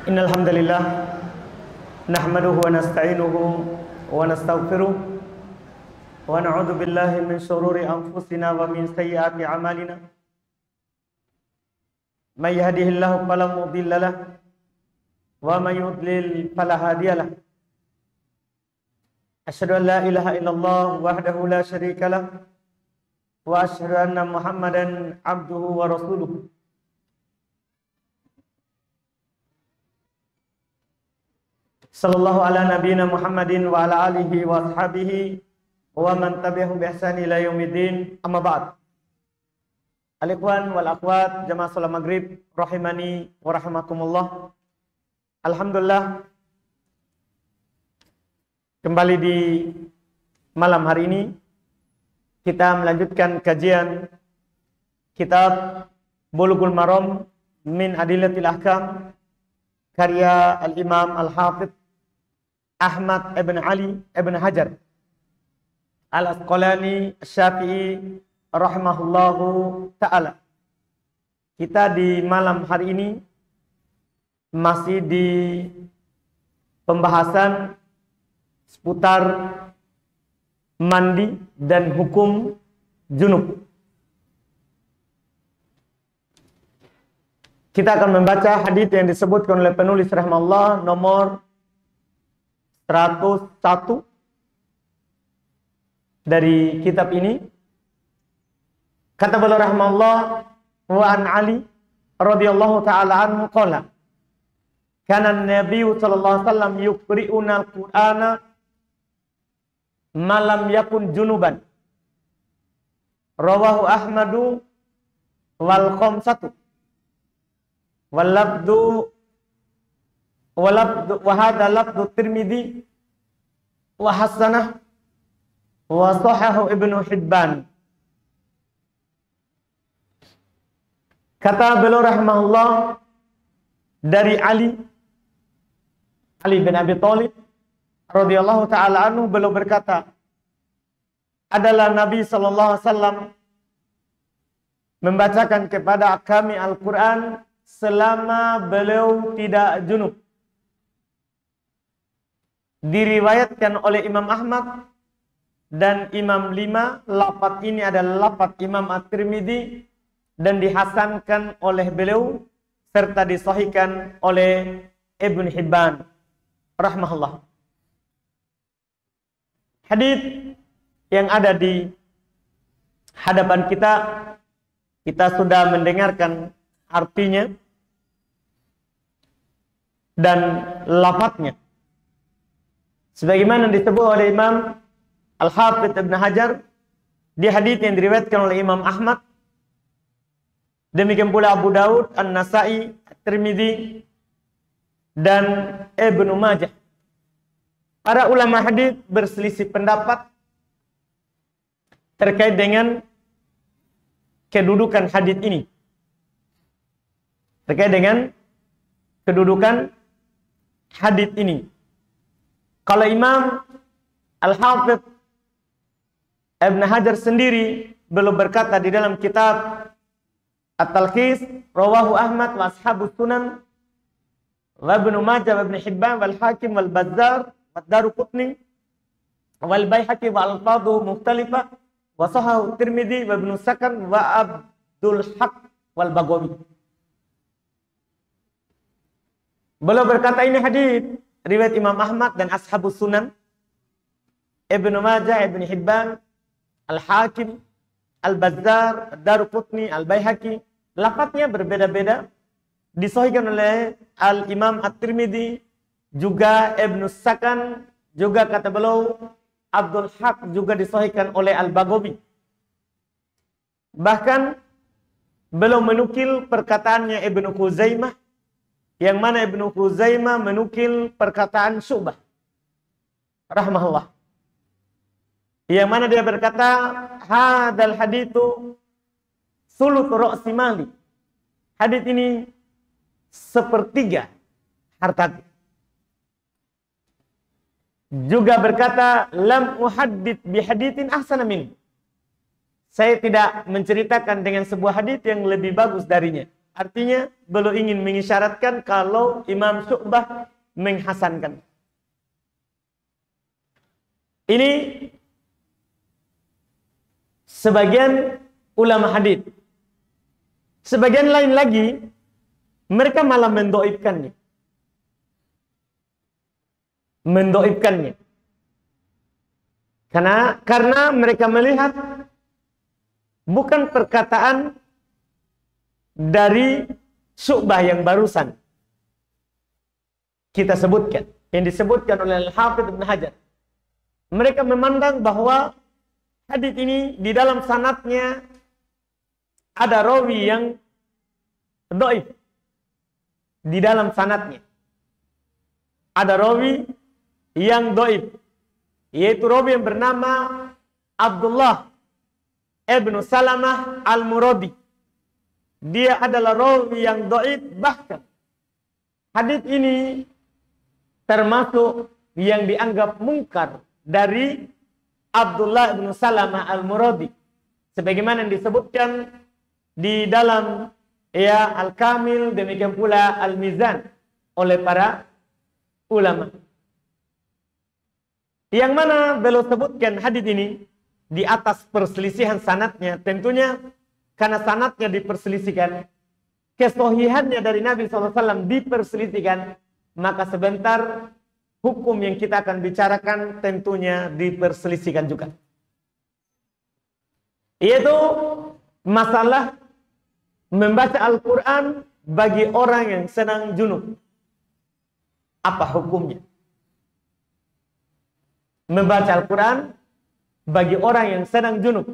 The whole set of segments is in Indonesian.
Innal hamdalillah nahmaduhu wa nasta'inuhu wa nastaghfiruh wa na'udzu billahi min shururi anfusina wa min sayyiati a'malina. May yahdihillahu fala mudilla lahu wa may yudlil fala hadiya lahu. Asyhadu an la ilaha illallah wahdahu la syarika lahu wa asyhadu anna Muhammadan abduhu wa rasuluh. Sallallahu ala nabiyina Muhammadin wa ala alihi wa ashabihi wa man tabi'ahum bi ihsan ila yaumiddin. Amma ba'd. Al-ikhwan wal akhwat jamaah salat maghrib rahimani wa rahimakumullah. Alhamdulillah, kembali di malam hari ini kita melanjutkan kajian kitab Bulughul Maram min Adillatil Ahkam karya Al-Imam Al-Hafidh Ahmad ibn Ali ibn Hajar Al-Asqalani Syafi'i rahimahullahu ta'ala. Kita di malam hari ini masih di pembahasan seputar mandi dan hukum junub. Kita akan membaca hadis yang disebutkan oleh penulis rahimahullah nomor 101 dari kitab ini. Kata beliau rahimahullah, wa an Ali radhiyallahu ta'ala anhu qala kana an-nabiy sallallahu alaihi wasallam yuqri'una al-Qur'ana ma lam yakun junuban. Rawahu Ahmadu wal khamsatu wal lafdu wa hadha lafdu Tirmidzi wa hasanah wa sahahu Ibnu Hibban. Kata beliau rahimahullah dari Ali bin Abi Thalib radhiyallahu taala anhu, beliau berkata, adalah Nabi sallallahu alaihi wasallam membacakan kepada kami Al-Qur'an selama beliau tidak junub. Diriwayatkan oleh Imam Ahmad dan Imam 5, lafaz ini adalah lafaz Imam At-Tirmidzi dan dihasankan oleh beliau serta disahihkan oleh Ibnu Hibban rahimahullah. Hadis yang ada di hadapan kita sudah mendengarkan artinya dan lafadznya sebagaimana disebut oleh Imam Al-Hafidh Ibn Hajar di hadis yang diriwayatkan oleh Imam Ahmad, demikian pula Abu Daud, An-Nasa'i, Tirmidzi dan Ibnu Majah. Para ulama hadis berselisih pendapat terkait dengan kedudukan hadis ini. Terkait dengan kedudukan hadis ini. Kalau Imam Al-Hafidh Ibn Hajar sendiri belum berkata di dalam kitab At-Talkhis, rawahu Ahmad wa ashabus sunan wa Ibnu Majah wa Ibnu Hibban wal Hakim wal Bazzar wa Daruqutni wal Baihaqi wa alfadhu mukhtalifah wa sahahu Tirmidzi wa Ibnu Sakan wa Abdul Haq wal Baghawi. Beliau berkata ini hadis riwayat Imam Ahmad dan ashabus sunan, Ibnu Majah, Ibnu Hibban, Al-Hakim, Al-Bazzar, Daruqutni, Al-Baihaqi. Lafadznya berbeda-beda, disahihkan oleh Al-Imam At-Tirmidzi, juga Ibnu Sakan, juga kata beliau Abdul Haq, juga disahihkan oleh Al-Baghawi. Bahkan beliau menukil perkataannya Ibnu Khuzaimah, yang mana Ibnu Khuzaimah menukil perkataan Syu'bah rahimahullah, yang mana dia berkata, hadal hadithu sulut ra'si mali. Hadits ini sepertiga hartaku. Juga berkata, lam uhaddits bi haditsin ahsana min. Saya tidak menceritakan dengan sebuah hadits yang lebih bagus darinya. artinya beliau ingin mengisyaratkan kalau Imam Syu'bah menghasankan. Ini sebagian ulama hadis. Sebagian lain lagi mereka malah mendoibkannya. Karena mereka melihat bukan perkataan dari Syu'bah yang barusan kita sebutkan, yang disebutkan oleh Al-Hafidz Ibnu Hajar. Mereka memandang bahwa hadis ini di dalam sanadnya ada rawi yang dhaif. Di dalam sanadnya ada rawi yang dhaif, yaitu rawi yang bernama Abdullah ibnu Salamah al-Muradi. Dia adalah rawi yang dhaif, bahkan hadis ini termasuk yang dianggap mungkar dari Abdullah ibnu Salamah al-Muradi, sebagaimana yang disebutkan di dalam Al-Kamil, demikian pula Al-Mizan oleh para ulama. Yang mana beliau sebutkan hadis ini di atas perselisihan sanadnya, tentunya karena sanadnya diperselisihkan, kesohihannya dari Nabi SAW diperselisihkan, maka sebentar hukum yang kita akan bicarakan tentunya diperselisihkan juga. Yaitu masalah membaca Al-Quran bagi orang yang sedang junub. Apa hukumnya? Membaca Al-Quran bagi orang yang sedang junub.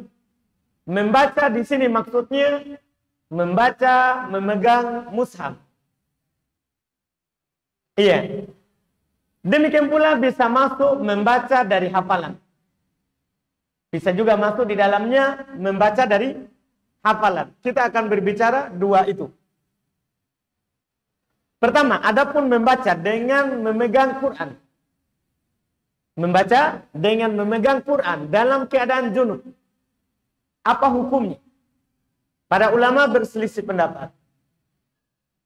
Membaca di sini maksudnya membaca, memegang mushaf. Iya. Demikian pula bisa masuk membaca dari hafalan. Bisa juga masuk di dalamnya membaca dari hafalan. Kita akan berbicara dua itu. Pertama, adapun membaca dengan memegang Quran. Membaca dengan memegang Quran dalam keadaan junub. Apa hukumnya? Para ulama berselisih pendapat.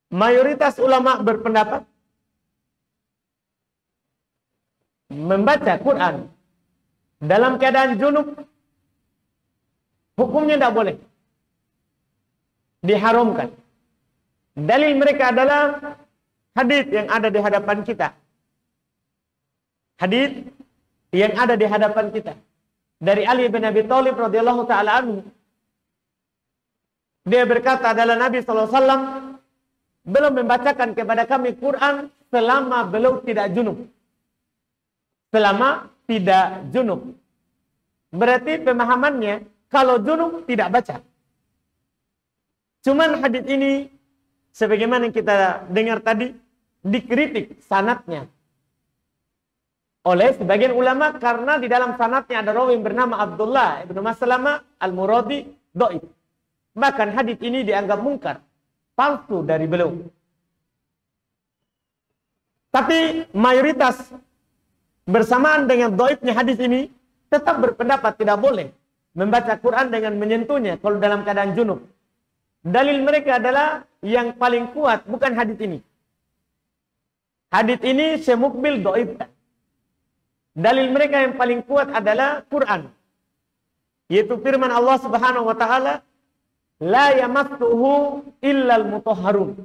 Mayoritas ulama berpendapat membaca Quran dalam keadaan junub hukumnya tidak boleh, diharamkan. Dalil mereka adalah hadis yang ada di hadapan kita. Hadis yang ada di hadapan kita dari Ali bin Abi Thalib radhiyallahu taala anhu. Dia berkata adalah Nabi SAW belum membacakan kepada kami Quran selama beliau tidak junub. Selama tidak junub. Berarti pemahamannya kalau junub tidak baca. Cuman hadis ini sebagaimana yang kita dengar tadi dikritik sanadnya oleh sebagian ulama karena di dalam sanadnya ada rawi yang bernama Abdullah ibnu Maslamah al-Muradi dhaif. Bahkan hadis ini dianggap mungkar, palsu dari beliau. Tapi mayoritas bersamaan dengan dhaifnya hadis ini tetap berpendapat tidak boleh membaca Quran dengan menyentuhnya kalau dalam keadaan junub. Dalil mereka adalah yang paling kuat bukan hadis ini. Hadis ini semukbil dhaif. Dalil mereka yang paling kuat adalah Quran. Yaitu firman Allah Subhanahu wa taala, la yamassuhu illal mutahharun.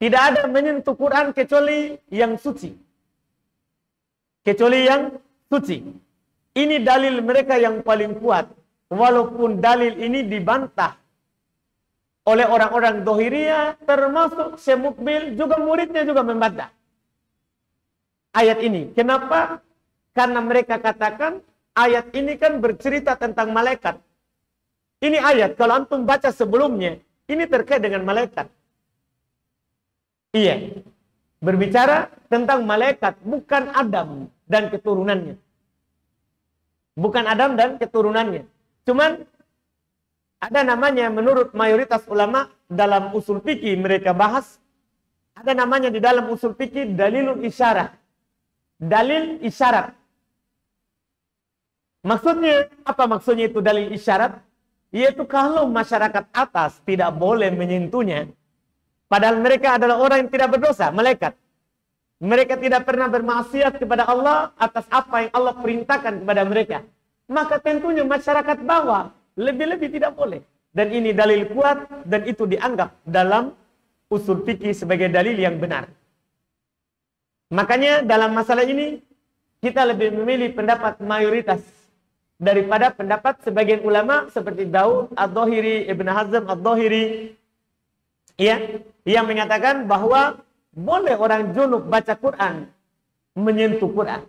Tidak ada menyentuh Quran kecuali yang suci. Kecuali yang suci. Ini dalil mereka yang paling kuat. Walaupun dalil ini dibantah oleh orang-orang Dhahiriyah, termasuk Syekh Mukbil, juga muridnya juga membantah ayat ini. Kenapa? Karena mereka katakan ayat ini kan bercerita tentang malaikat. Ini ayat, kalau antum baca sebelumnya, ini terkait dengan malaikat. Iya. Berbicara tentang malaikat, bukan Adam dan keturunannya. Bukan Adam dan keturunannya. Cuman ada namanya menurut mayoritas ulama dalam usul fikih mereka bahas, ada namanya di dalam usul fikih dalilul isyarah. Dalil isyarat. Maksudnya, apa maksudnya itu dalil isyarat? yaitu kalau masyarakat atas tidak boleh menyentuhnya, padahal mereka adalah orang yang tidak berdosa, malaikat. Mereka tidak pernah bermaksiat kepada Allah atas apa yang Allah perintahkan kepada mereka. Maka tentunya masyarakat bawah lebih-lebih tidak boleh. Dan ini dalil kuat dan itu dianggap dalam usul fikih sebagai dalil yang benar. Makanya dalam masalah ini kita lebih memilih pendapat mayoritas daripada pendapat sebagian ulama seperti Daud Ad-Dhahiri, Ibn Hazm Ad-Dhahiri, ya, yang mengatakan bahwa boleh orang junub baca Quran, menyentuh Quran.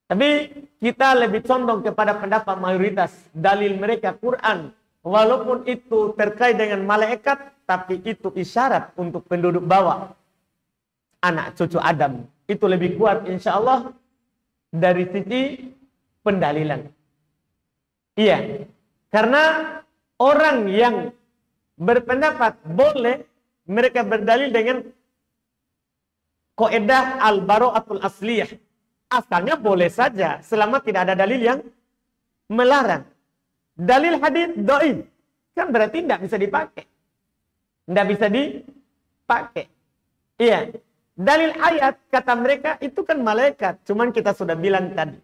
Tapi kita lebih condong kepada pendapat mayoritas. Dalil mereka Quran, walaupun itu terkait dengan malaikat, tapi itu isyarat untuk penduduk bawah, anak cucu Adam. Itu lebih kuat insya Allah dari sisi pendalilan. Iya, karena orang yang berpendapat boleh, mereka berdalil dengan kaidah al-bara'atul asliyah. Asalnya boleh saja selama tidak ada dalil yang melarang. Dalil hadis dhaif kan berarti tidak bisa dipakai. Tidak bisa dipakai. Iya. Dalil ayat kata mereka itu kan malaikat. Cuman kita sudah bilang tadi.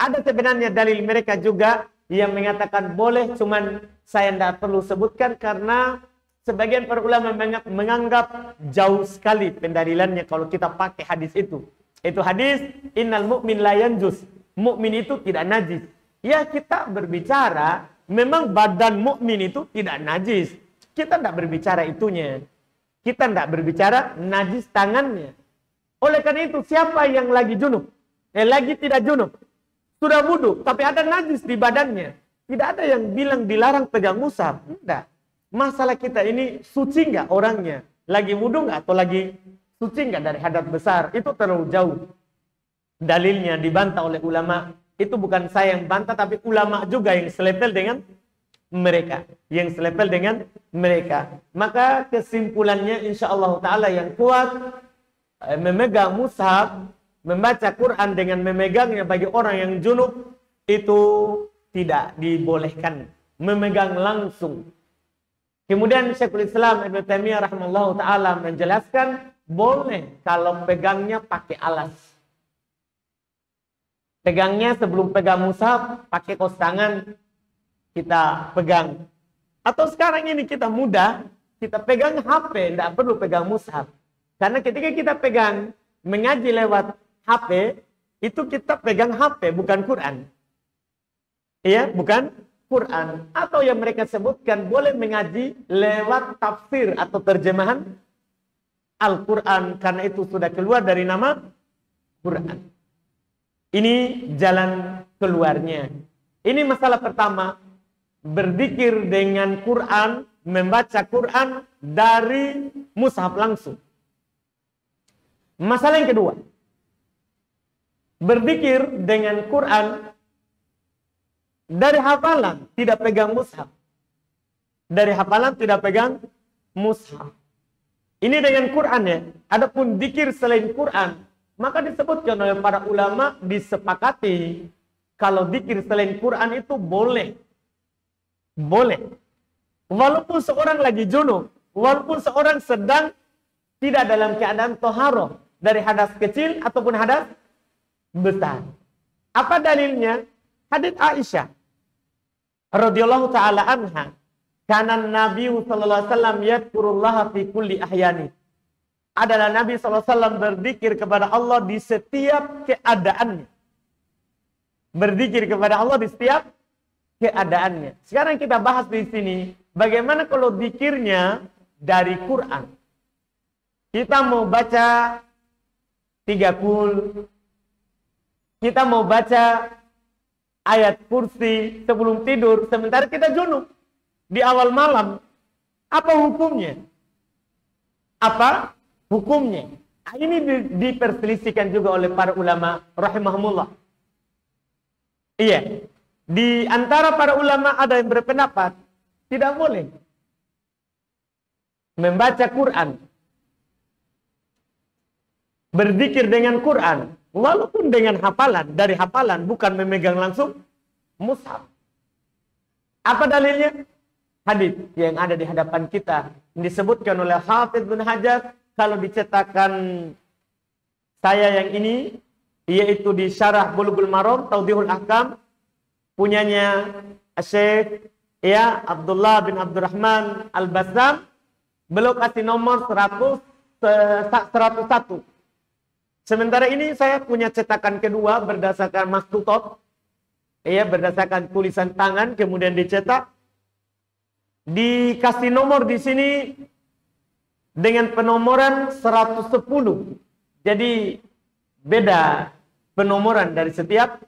Ada sebenarnya dalil mereka juga yang mengatakan boleh, cuman saya tidak perlu sebutkan karena sebagian para ulama menganggap jauh sekali pendalilannya kalau kita pakai hadis itu. Itu hadis innal mu'min la yanjus. Mukmin itu tidak najis. Ya, kita berbicara memang badan mukmin itu tidak najis. Kita tidak berbicara itunya. Kita tidak berbicara najis tangannya. Oleh karena itu siapa yang lagi junub? Lagi tidak junub. Sudah wudu tapi ada najis di badannya. Tidak ada yang bilang dilarang pegang mushaf. Tidak. Masalah kita ini suci nggak orangnya? Lagi wudu nggak atau lagi suci nggak dari hadas besar? Itu terlalu jauh. Dalilnya dibantah oleh ulama. Itu bukan saya yang bantah, tapi ulama juga yang selevel dengan mereka. Yang selevel dengan mereka. Maka kesimpulannya insya Allah Ta'ala yang kuat, memegang mushaf, membaca Quran dengan memegangnya bagi orang yang junub, itu tidak dibolehkan. Memegang langsung. Kemudian Syekhul Islam Ibnu Taimiyah rahimahullahu taala menjelaskan boleh kalau pegangnya pakai alas. Pegangnya sebelum pegang mushaf pakai kos tangan kita pegang. Atau sekarang ini kita mudah, kita pegang HP, tidak perlu pegang mushaf. Karena ketika kita pegang mengaji lewat HP, itu kita pegang HP bukan Quran. Iya, bukan Quran. Atau yang mereka sebutkan boleh mengaji lewat tafsir atau terjemahan Al-Quran. Karena itu sudah keluar dari nama Quran. Ini jalan keluarnya. Ini masalah pertama. Berzikir dengan Quran, membaca Quran dari mushaf langsung. Masalah yang kedua. Berzikir dengan Quran dari hafalan, tidak pegang mushaf. Dari hafalan tidak pegang mushaf. Ini dengan Quran ya. Adapun zikir selain Quran, maka disebutkan oleh para ulama disepakati kalau zikir selain Quran itu boleh. Boleh. Walaupun seorang lagi junub, walaupun seorang sedang tidak dalam keadaan toharoh dari hadas kecil ataupun hadas besar. Apa dalilnya? Hadits Aisyah radhiyallahu taala anha, kana Nabi sallallahu alaihi wasallam yadhkurullaha fi kulli ahyani. Adalah Nabi sallallahu alaihi wasallam berzikir kepada Allah di setiap keadaannya. Berzikir kepada Allah di setiap keadaannya. Sekarang kita bahas di sini bagaimana kalau zikirnya dari Quran. Kita mau baca 3 kul, kita mau baca ayat kursi sebelum tidur, sementara kita junub di awal malam. Apa hukumnya? Apa hukumnya? Ini diperselisihkan juga oleh para ulama rahimahumullah. Iya. Di antara para ulama ada yang berpendapat tidak boleh membaca Quran, berzikir dengan Quran, walaupun dengan hafalan, dari hafalan, bukan memegang langsung mushaf. Apa dalilnya? Hadis yang ada di hadapan kita. Disebutkan oleh Hafidz bin Hajar. Kalau dicetakan saya yang ini, yaitu di Syarah Bulughul Maram, Tawdihul Ahkam, punyanya Syekh Abdullah bin Abdurrahman Al-Bassam. Beliau kasih nomor 101. Sementara ini saya punya cetakan kedua berdasarkan maktutot, berdasarkan tulisan tangan, kemudian dicetak. Dikasih nomor di sini dengan penomoran 110. Jadi beda penomoran dari setiap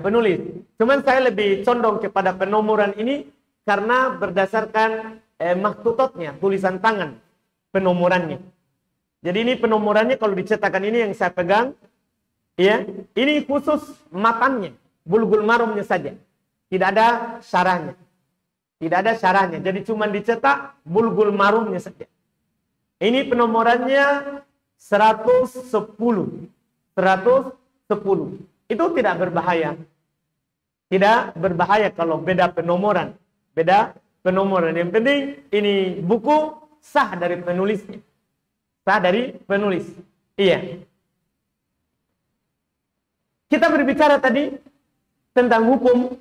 penulis. Cuman saya lebih condong kepada penomoran ini karena berdasarkan maktutotnya, tulisan tangan penomorannya. Jadi ini penomorannya kalau dicetakan ini yang saya pegang, ini khusus matannya, Bulughul Maramnya saja. Tidak ada syarahnya. Tidak ada syarahnya. Jadi cuma dicetak Bulughul Maramnya saja. Ini penomorannya 110. 110. Itu tidak berbahaya. Tidak berbahaya kalau beda penomoran. Beda penomoran. Yang penting ini buku sah dari penulisnya. Sah dari penulis. Iya. Kita berbicara tadi tentang hukum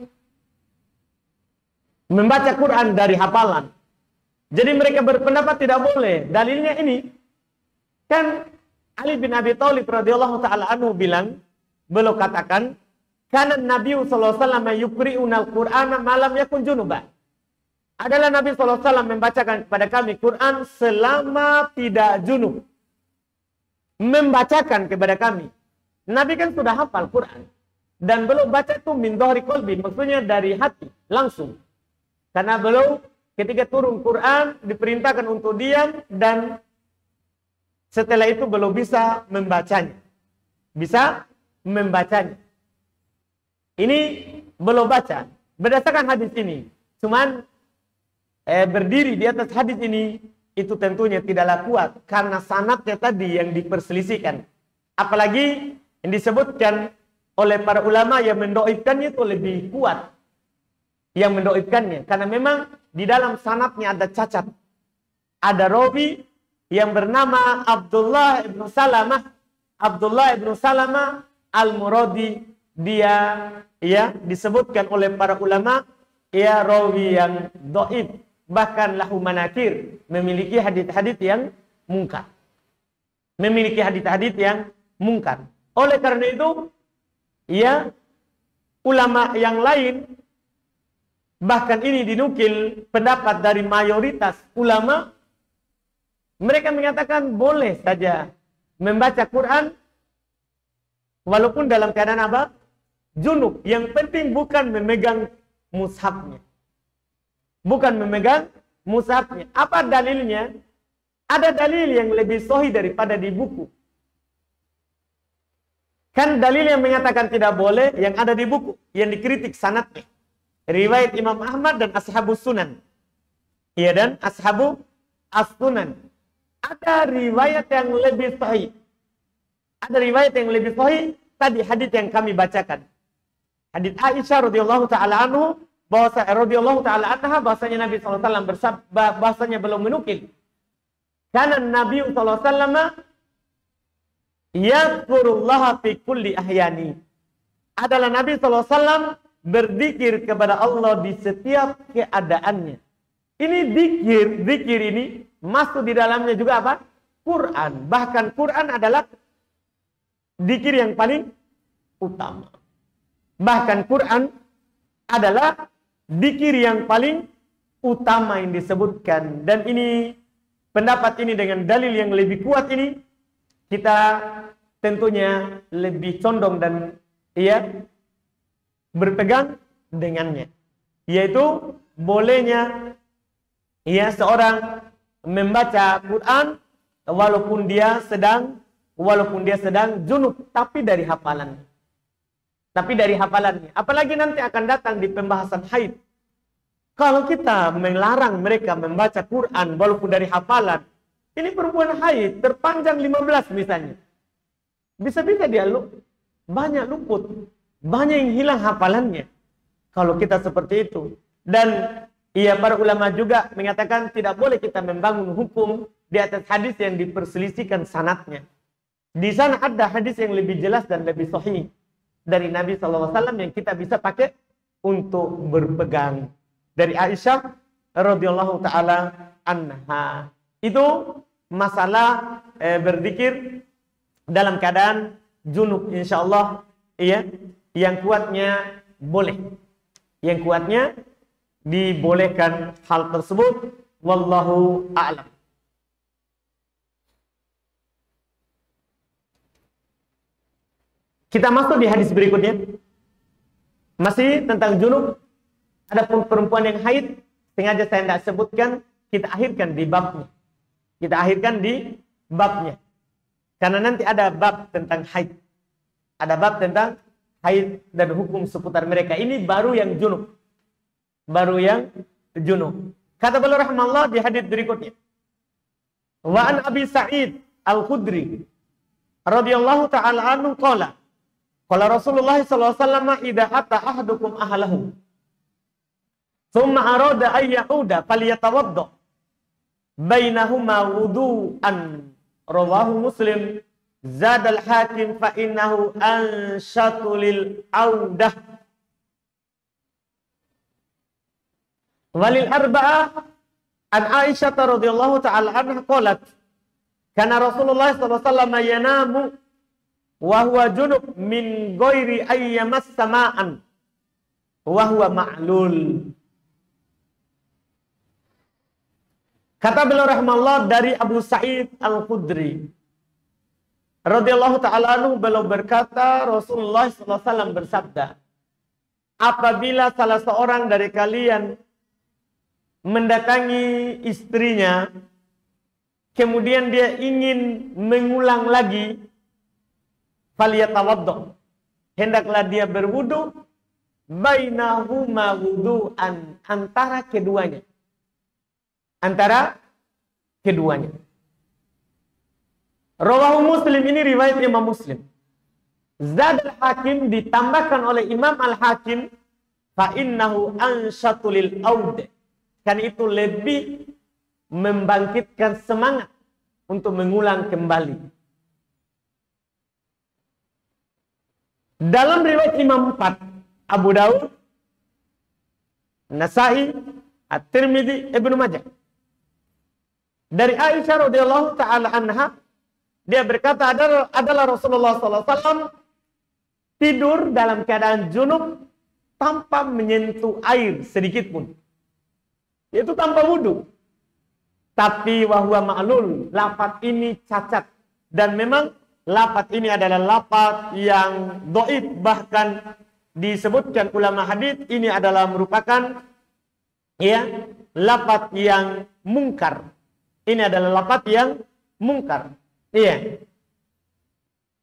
membaca Quran dari hafalan. Jadi mereka berpendapat tidak boleh. Dalilnya ini. Kan Ali bin Abi Thalib radhiyallahu taala anhu bilang, beliau katakan, "Kana Nabi sallallahu alaihi wasallam yuqri'una al-Qur'ana ma lam yakun junuba." Adalah Nabi sallallahu alaihi wasallam membacakan kepada kami Quran selama tidak junub. Membacakan kepada kami. Nabi kan sudah hafal Quran. Dan beliau baca itu min dhahri qalbi, maksudnya dari hati, langsung. Karena beliau ketika turun Quran diperintahkan untuk diam dan setelah itu beliau bisa membacanya. Bisa membacanya. Ini beliau baca berdasarkan hadis ini. Cuman berdiri di atas hadis ini itu tentunya tidaklah kuat karena sanadnya tadi yang diperselisihkan. Apalagi yang disebutkan oleh para ulama yang mendoibkannya itu lebih kuat. Yang mendoibkannya. Karena memang di dalam sanadnya ada cacat. Ada rawi yang bernama Abdullah ibn Salamah. Abdullah ibn Salamah Al-Muradi. Dia disebutkan oleh para ulama rawi yang doib. Bahkan lahu manakir. Memiliki hadits-hadits yang mungkar. Memiliki hadits-hadits yang mungkar. Oleh karena itu, ulama yang lain, bahkan ini dinukil pendapat dari mayoritas ulama, mereka mengatakan boleh saja membaca Quran walaupun dalam keadaan apa? Junub. Yang penting bukan memegang mushafnya. Bukan memegang mushafnya. Apa dalilnya? Ada dalil yang lebih sahih daripada di buku. Kan dalil yang mengatakan tidak boleh yang ada di buku, yang dikritik sanadnya. Riwayat Imam Ahmad dan Ashabus Sunan. Iya, dan Ashabu As-Sunan. Ada riwayat yang lebih sahih. Ada riwayat yang lebih sahih tadi hadis yang kami bacakan. Hadis Aisyah radhiyallahu taala anhu bahwasanya Nabi sallallahu alaihi wasallam bersabda, bahwasanya belum menukil. Karena Nabi sallallahu alaihi wasallam yadhkurullaha fi kulli ahyani. Adalah Nabi sallallahu alaihi wasallam berzikir kepada Allah di setiap keadaannya. Ini zikir ini masuk di dalamnya juga apa? Quran. Bahkan Quran adalah zikir yang paling utama. Bahkan Quran adalah zikir yang paling utama yang disebutkan. Dan ini, pendapat ini dengan dalil yang lebih kuat ini, kita tentunya lebih condong dan berpegang dengannya. Yaitu bolehnya seorang membaca Quran walaupun dia sedang junub, tapi dari hafalan. Tapi dari hafalannya. Apalagi nanti akan datang di pembahasan haid. Kalau kita melarang mereka membaca Quran walaupun dari hafalan, ini perempuan haid terpanjang 15 misalnya. Bisa-bisa dia banyak luput, banyak yang hilang hafalannya. kalau kita seperti itu. Dan para ulama juga mengatakan tidak boleh kita membangun hukum di atas hadis yang diperselisihkan sanadnya. Di sana ada hadis yang lebih jelas dan lebih sahih dari Nabi SAW yang kita bisa pakai untuk berpegang. Dari Aisyah radhiyallahu taala anha. Itu masalah berzikir dalam keadaan junub, insyaallah yang kuatnya boleh. Yang kuatnya dibolehkan hal tersebut, wallahu a'lam. Kita masuk di hadis berikutnya. Masih tentang junub. Adapun perempuan yang haid, sengaja saya tidak sebutkan, kita akhirkan di babnya. Kita akhirkan di babnya. Karena nanti ada bab tentang haid. Ada bab tentang haid dan hukum seputar mereka. Ini baru yang junub. Baru yang junub. Kata beliau rahimahullah di hadis berikutnya. Wa an Abi Sa'id Al-Khudri radhiyallahu ta'ala anhu qala qala Rasulullah sallallahu alaihi wasallam idza ata ahadukum ahlahu thumma arada ay yauda falyatawadda bainahuma wudu'an rawahu Muslim zada al-Hakim fa innahu anshatu lil audah walil arba'ah an Aisyah radhiyallahu ta'ala anha qalat kana Rasulullah sallallahu alaihi wasallam yanamu wa huwa junub min ghairi ayyamas sama'an wa huwa ma'lul. Kata beliau rahimahullah dari Abu Sa'id Al-Khudri radhiyallahu ta'ala anhu, beliau berkata Rasulullah sallallahu alaihi wasallam bersabda, apabila salah seorang dari kalian mendatangi istrinya kemudian dia ingin mengulang lagi, falyatawaddo, hendaklah dia berwudu, bainahuma wudu'an, antara keduanya. Antara keduanya. Rawahu Muslim, ini riwayat Imam Muslim. Zad al-Hakim, ditambahkan oleh Imam al-Hakim, fa innahu anshatu lil aud, kan itu lebih membangkitkan semangat untuk mengulang kembali. Dalam riwayat Imam 4, Abu Daud, Nasai, At-Tirmidzi, Ibnu Majah, dari Aisyah radhiyallahu taala anha, dia berkata adalah Rasulullah sallallahu alaihi wasallam tidur dalam keadaan junub tanpa menyentuh air sedikit pun. Yaitu tanpa wudu. Tapi wahwa ma'lul, lafaz ini cacat, dan memang lafaz ini adalah lafaz yang dhaif, bahkan disebutkan ulama hadis ini adalah merupakan lafaz yang mungkar. Ini adalah lafaz yang mungkar.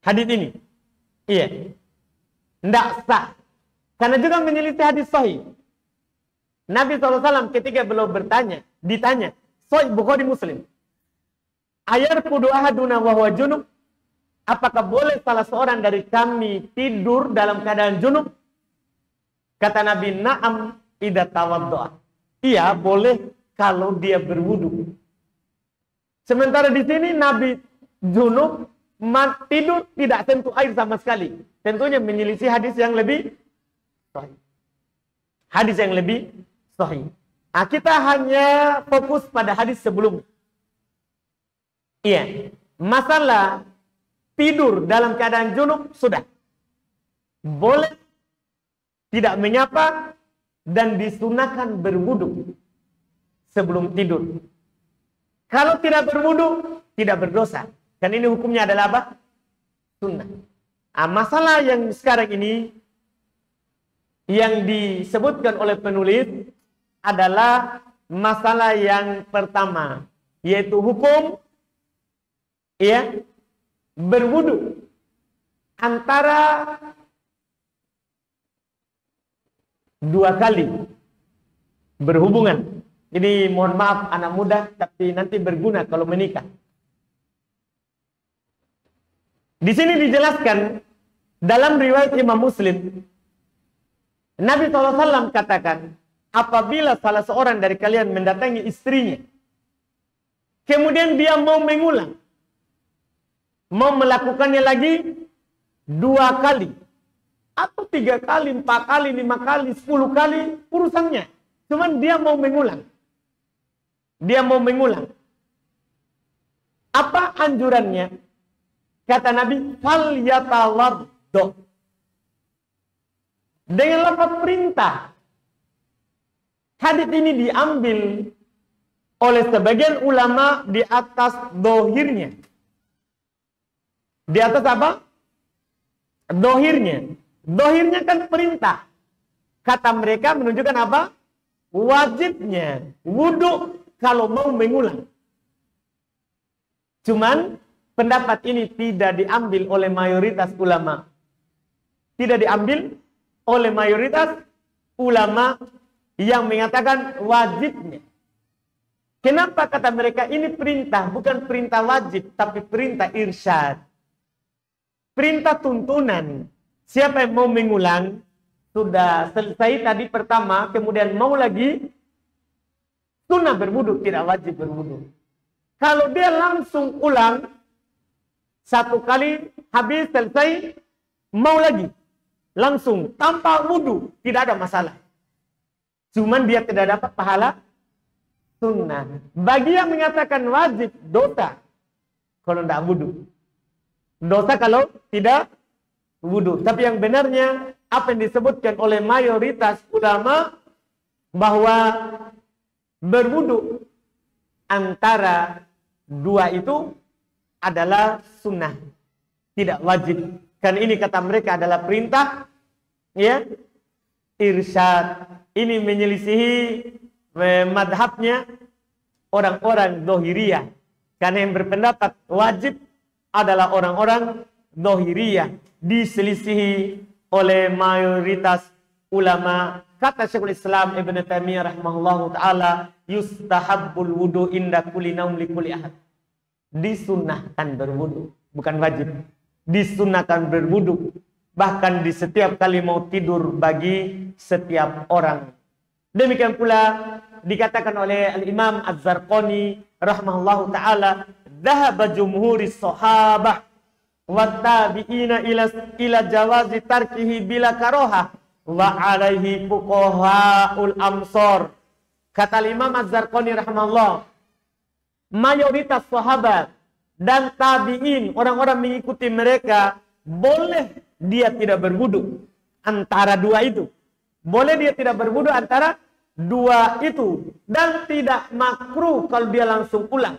Hadis ini. Tidak sah. Karena juga menyelisih hadis sahih. Nabi SAW ketika beliau ditanya, Sahih Bukhari Muslim, ayarqudu ahaduna wa huwa junub, apakah boleh salah seorang dari kami tidur dalam keadaan junub? Kata Nabi, na'am idza tawaddo'a. Iya, boleh kalau dia berwudu. Sementara di sini Nabi junub tidur tidak sentuh air sama sekali. Tentunya menyelisih hadis yang lebih sahih. Hadis yang lebih sahih. Nah, kita hanya fokus pada hadis sebelumnya. Masalah tidur dalam keadaan junub sudah. Boleh tidak menyapa dan disunahkan berwudu sebelum tidur. Kalau tidak berwudu, tidak berdosa. Dan ini hukumnya adalah apa? Sunnah. Nah, masalah yang sekarang ini yang disebutkan oleh penulis adalah masalah yang pertama, yaitu hukum berwudu antara dua kali berhubungan. Jadi mohon maaf anak muda, tapi nanti berguna kalau menikah. Di sini dijelaskan dalam riwayat Imam Muslim Nabi SAW katakan, apabila salah seorang dari kalian mendatangi istrinya, kemudian dia mau mengulang, mau melakukannya lagi 2 kali, atau 3 kali, 4 kali, 5 kali, 10 kali, urusannya. Cuman dia mau mengulang. Dia mau mengulang. Apa anjurannya? Kata Nabi, fal yatawaddo. Dengan lafaz perintah. Hadits ini diambil oleh sebagian ulama di atas dohirnya. Di atas apa? Dohirnya. Dohirnya kan perintah. Kata mereka menunjukkan apa? Wajibnya wudhu kalau mau mengulang. Cuman pendapat ini tidak diambil oleh mayoritas ulama. Tidak diambil oleh mayoritas ulama yang mengatakan wajibnya. Kenapa kata mereka ini perintah? Bukan perintah wajib, tapi perintah irsyad. Perintah tuntunan. Siapa yang mau mengulang, sudah selesai tadi pertama, kemudian mau lagi, sunnah berwudu, tidak wajib berwudu. Kalau dia langsung ulang, 1 kali habis selesai, mau lagi, langsung tanpa wudu, tidak ada masalah. Cuman dia tidak dapat pahala sunnah. Bagi yang mengatakan wajib, dosa kalau tidak wudu. Dosa kalau tidak wudu. Tapi yang benarnya, apa yang disebutkan oleh mayoritas ulama, bahwa berwudu antara 2 itu adalah sunnah, tidak wajib. Karena ini kata mereka adalah perintah, ya, irsyad. Ini menyelisihi madhabnya orang-orang dohiriyah. Karena yang berpendapat wajib adalah orang-orang dohiriyah. Diselisihi oleh mayoritas ulama. Kata Syekhul Islam Ibn Taimiyah rahimahullahu ta'ala, yustahabbul wudu inda kulli naum li kulli ahad. Disunnahkan berwudu, bukan wajib. Disunnahkan berwudu, bahkan di setiap kali mau tidur bagi setiap orang. Demikian pula dikatakan oleh Al-Imam Az-Zarqani rahimahullahu ta'ala, dhahaba jumhuris sahabah wa tabi'ina ila jawazi tarkihi bila karohah wa alaihi fuqahaul amsor. Kata Imam Az-Zarqani rahimahullah, mayoritas sahabat dan tabi'in, orang-orang mengikuti mereka, boleh dia tidak berwudu antara 2 itu. Boleh dia tidak berwudu antara 2 itu. Dan tidak makruh kalau dia langsung ulang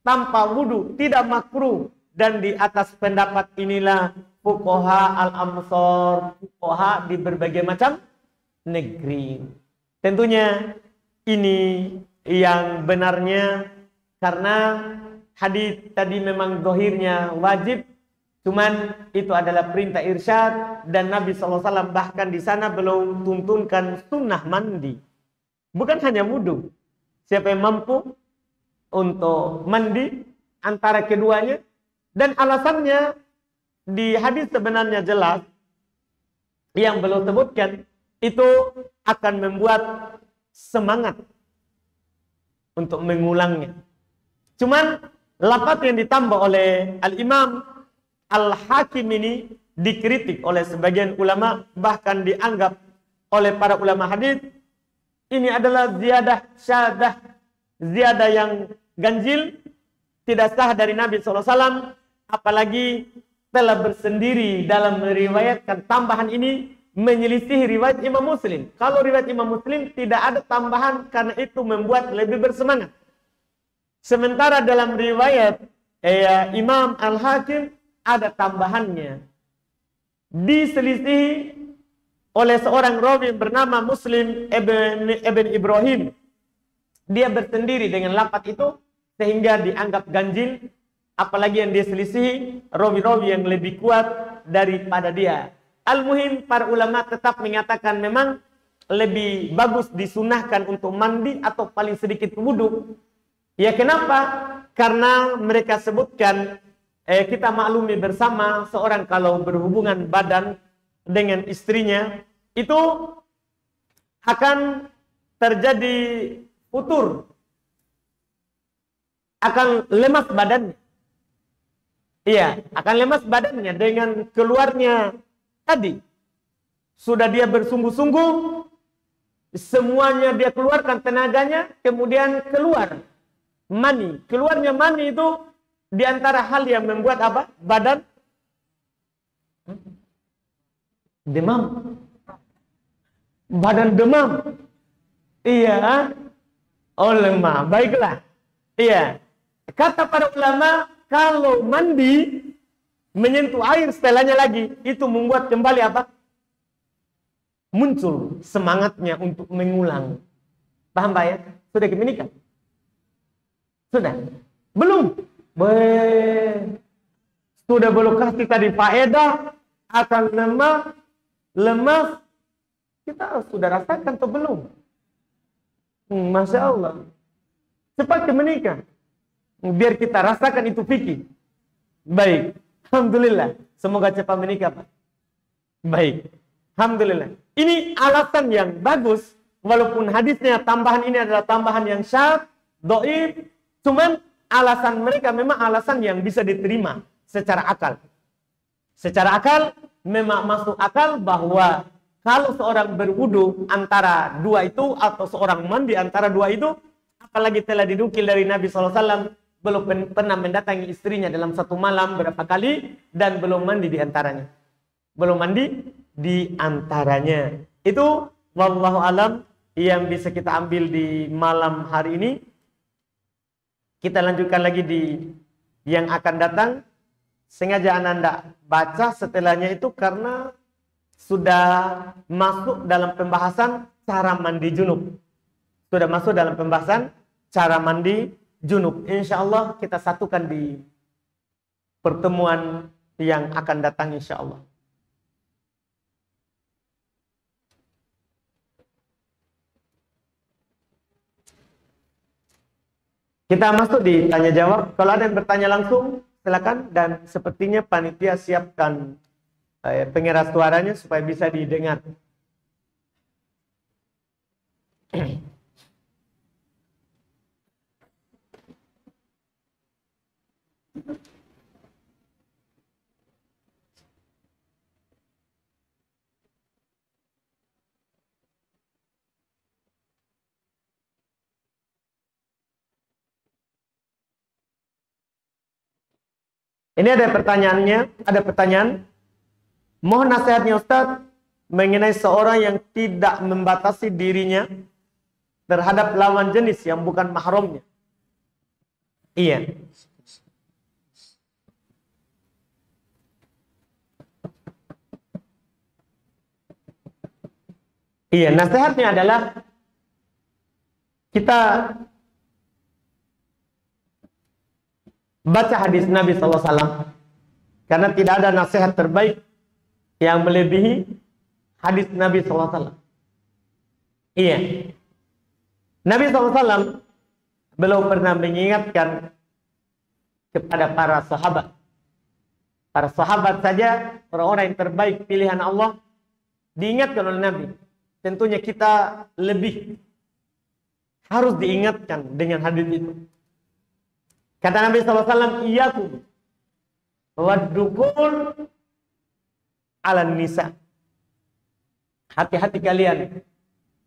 tanpa wudu, tidak makruh. Dan di atas pendapat inilah fuqaha al-amsor, fuqaha di berbagai macam negeri. Tentunya ini yang benarnya, karena hadis tadi memang dohirnya wajib, cuman itu adalah perintah irsyad, dan Nabi SAW bahkan di sana belum tuntunkan sunnah mandi. Bukan hanya wudu. Siapa yang mampu untuk mandi antara keduanya, dan alasannya di hadis sebenarnya jelas, yang belum sebutkan, itu akan membuat semangat untuk mengulangnya. Cuman lafaz yang ditambah oleh Al-Imam Al-Hakim ini dikritik oleh sebagian ulama, bahkan dianggap oleh para ulama hadis ini adalah ziyadah syadah, ziyadah yang ganjil, tidak sah dari Nabi SAW, apalagi telah bersendiri dalam meriwayatkan tambahan ini, menyelisih riwayat Imam Muslim. Kalau riwayat Imam Muslim tidak ada tambahan, karena itu membuat lebih bersemangat. Sementara dalam riwayat Imam Al-Hakim ada tambahannya. Diselisihi oleh seorang rawi bernama Muslim Ibn Ibrahim. Dia bersendiri dengan lafaz itu sehingga dianggap ganjil, apalagi yang diselisihi rawi-rawi yang lebih kuat daripada dia. Al-muhim, para ulama tetap mengatakan memang lebih bagus disunahkan untuk mandi atau paling sedikit wudu. Ya, kenapa? Karena mereka sebutkan, kita maklumi bersama, seorang kalau berhubungan badan dengan istrinya, itu akan terjadi futur, akan lemas badannya. Iya, akan lemas badannya dengan keluarnya tadi. Sudah dia bersungguh-sungguh, semuanya dia keluarkan tenaganya, kemudian keluar mani. Keluarnya mani itu diantara hal yang membuat apa? Badan demam. Badan demam. Iya. Oh, lemah. Baiklah. Iya. Kata para ulama, kalau mandi menyentuh air setelahnya lagi, itu membuat kembali apa? Muncul semangatnya untuk mengulang. Paham Pak ya? Sudah menikah? Sudah? Belum? Sudah belum kasih tadi faedah, akan lemas. Kita sudah rasakan atau belum? Masya Allah. Cepat menikah. Biar kita rasakan itu fikih. Baik. Alhamdulillah. Semoga cepat menikah Pak. Baik. Alhamdulillah. Ini alasan yang bagus. Walaupun hadisnya tambahan ini adalah tambahan yang syadz, dhaif. Cuman alasan mereka memang alasan yang bisa diterima secara akal. Secara akal memang masuk akal bahwa kalau seorang berwudu antara dua itu, atau seorang mandi antara dua itu, apalagi telah dinukil dari Nabi SAW, belum pernah mendatangi istrinya dalam satu malam berapa kali, dan belum mandi di antaranya. Belum mandi di antaranya. Itu wallahu alam yang bisa kita ambil di malam hari ini. Kita lanjutkan lagi di yang akan datang. Sengaja Anda baca setelahnya itu karena sudah masuk dalam pembahasan cara mandi junub. Sudah masuk dalam pembahasan cara mandi junub. Insya Allah kita satukan di pertemuan yang akan datang insya Allah. Kita masuk di tanya jawab. Kalau ada yang bertanya langsung, silakan. Dan sepertinya panitia siapkan pengeras suaranya supaya bisa didengar. Ini ada pertanyaannya, ada pertanyaan. Mohon nasihatnya Ustaz mengenai seorang yang tidak membatasi dirinya terhadap lawan jenis yang bukan mahramnya. Iya. Iya, nasihatnya adalah kita baca hadis Nabi SAW, karena tidak ada nasihat terbaik yang melebihi hadis Nabi SAW. Iya, Nabi SAW belum pernah mengingatkan kepada para sahabat. Para sahabat saja, orang-orang yang terbaik pilihan Allah, diingatkan oleh Nabi. Tentunya kita lebih harus diingatkan dengan hadis itu. Kata Nabi SAW, iyakum waddukul ala nisa. Hati-hati kalian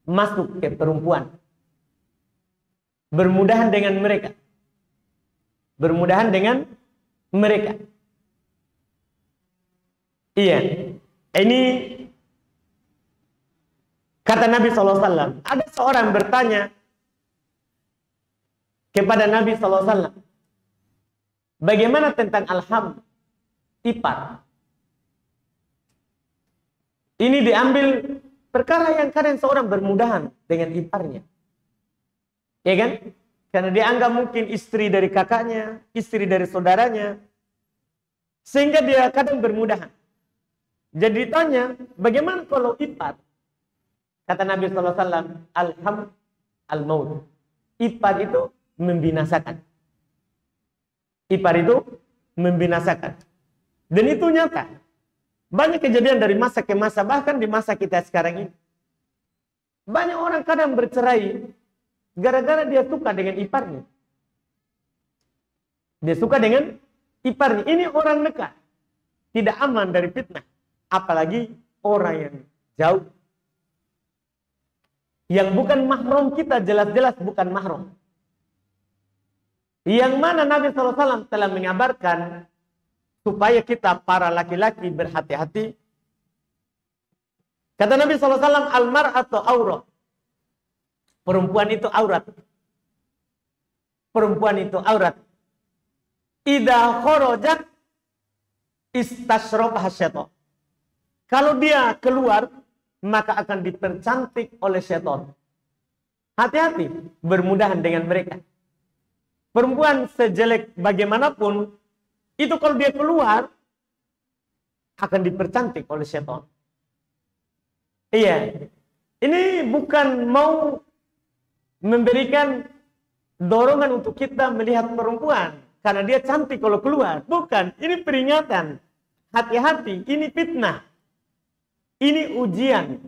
masuk ke perempuan. Bermudahan dengan mereka. Bermudahan dengan mereka. Iya. Ini kata Nabi SAW. Ada seorang bertanya kepada Nabi SAW. Bagaimana tentang alham, ipar? Ini diambil perkara yang kadang seorang bermudahan dengan iparnya. Ya kan? Karena dianggap mungkin istri dari kakaknya, istri dari saudaranya. Sehingga dia kadang bermudahan. Jadi ditanya, bagaimana kalau ipar? Kata Nabi SAW, alham al-maut. Ipar itu membinasakan. Ipar itu membinasakan. Dan itu nyata. Banyak kejadian dari masa ke masa, bahkan di masa kita sekarang ini. Banyak orang kadang bercerai gara-gara dia suka dengan iparnya. Dia suka dengan iparnya. Ini orang dekat. Tidak aman dari fitnah. Apalagi orang yang jauh. Yang bukan mahram kita, jelas-jelas bukan mahram. Yang mana Nabi SAW telah mengabarkan supaya kita para laki-laki berhati-hati. Kata Nabi SAW, al-mar'atu aurat. Perempuan itu aurat. Perempuan itu aurat. Idza kharajat istasyrafah syaitan. Kalau dia keluar, maka akan dipercantik oleh syaitan. Hati-hati bermudahan dengan mereka. Perempuan sejelek bagaimanapun, itu kalau dia keluar, akan dipercantik oleh syaitan. Iya. Ini bukan mau memberikan dorongan untuk kita melihat perempuan. Karena dia cantik kalau keluar. Bukan. Ini peringatan. Hati-hati. Ini fitnah. Ini ujian.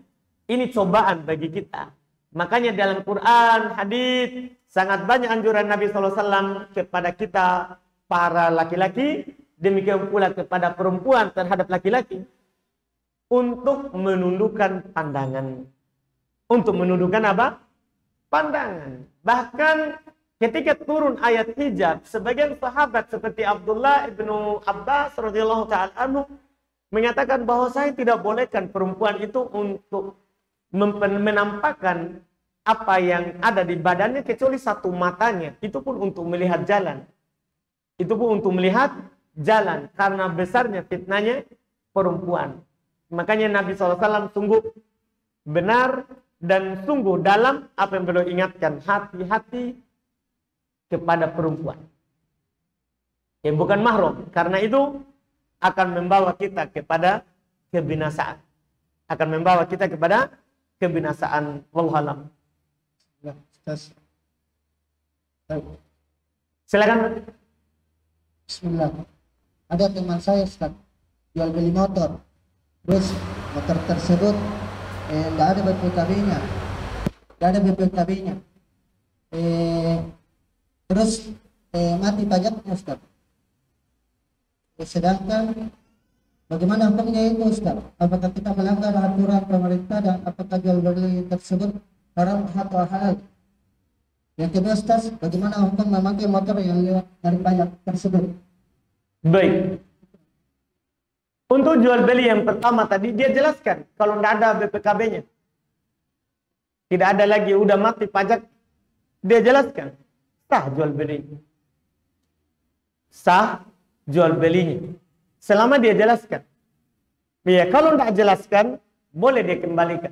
Ini cobaan bagi kita. Makanya dalam Quran, hadis sangat banyak anjuran Nabi SAW kepada kita para laki-laki, demikian pula kepada perempuan terhadap laki-laki, untuk menundukkan pandangan. Untuk menundukkan apa? Pandangan. Bahkan ketika turun ayat hijab, sebagian sahabat seperti Abdullah ibnu Abbas radhiyallahu taala anhu mengatakan bahwa saya tidak bolehkan perempuan itu untuk menampakkan apa yang ada di badannya kecuali satu matanya. Itu pun untuk melihat jalan. Itu pun untuk melihat jalan. Karena besarnya fitnahnya perempuan. Makanya Nabi SAW sungguh benar dan sungguh dalam apa yang beliau ingatkan. Hati-hati kepada perempuan. Yang bukan mahram. Karena itu akan membawa kita kepada kebinasaan. Akan membawa kita kepada kebinasaan. Wallahu a'lam. Silakan. Bismillah. Ada teman saya Ustaz jual beli motor. Terus motor tersebut nggak ada BPKB-nya. Nggak ada BPKB-nya. Terus mati pajaknya Ustaz. Sedangkan bagaimana hukumnya itu Ustaz? Apakah kita melanggar aturan pemerintah dan apakah jual beli tersebut haram atau halal? Yang kedua Ustaz, bagaimana hukum memakai motor yang lewat dari pajak tersebut? Baik. Untuk jual beli yang pertama tadi, dia jelaskan kalau tidak ada BPKB-nya. Tidak ada lagi, udah mati pajak. Dia jelaskan. Sah jual beli. Sah jual belinya. Selama dia jelaskan. Ya, kalau tidak jelaskan, boleh dia kembalikan.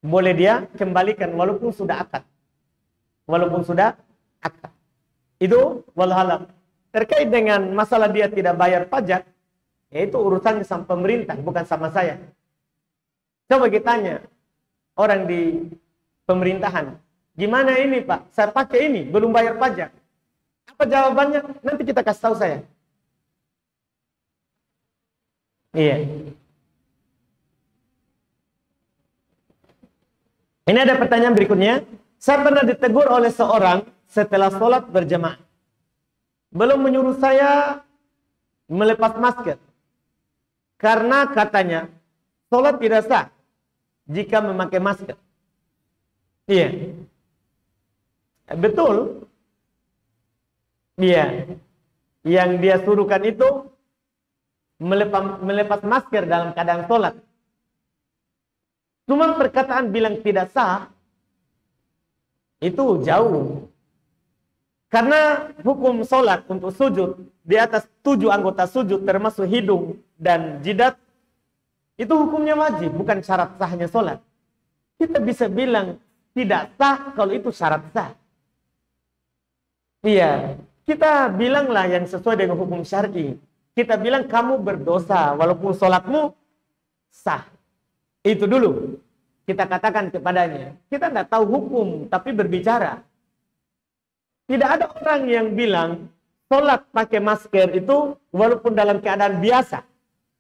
Boleh dia kembalikan walaupun sudah akad. Walaupun sudah akad. Itu walhalam. Terkait dengan masalah dia tidak bayar pajak, yaitu urusannya sama pemerintah, bukan sama saya. Coba kita tanya orang di pemerintahan, gimana ini Pak? Saya pakai ini, belum bayar pajak. Apa jawabannya? Nanti kita kasih tahu saya. Iya. Ini ada pertanyaan berikutnya. Saya pernah ditegur oleh seorang setelah sholat berjamaah. Belum menyuruh saya melepas masker. Karena katanya, sholat tidak sah jika memakai masker. Iya. Betul. Iya. Yang dia suruhkan itu melepas masker dalam keadaan sholat. Cuma perkataan bilang tidak sah, itu jauh. Karena hukum sholat untuk sujud di atas 7 anggota sujud termasuk hidung dan jidat, itu hukumnya wajib, bukan syarat sahnya sholat. Kita bisa bilang tidak sah kalau itu syarat sah. Iya, kita bilanglah yang sesuai dengan hukum syar'i. Kita bilang kamu berdosa walaupun sholatmu sah. Itu dulu kita katakan kepadanya. Kita tidak tahu hukum, tapi berbicara. Tidak ada orang yang bilang sholat pakai masker itu walaupun dalam keadaan biasa.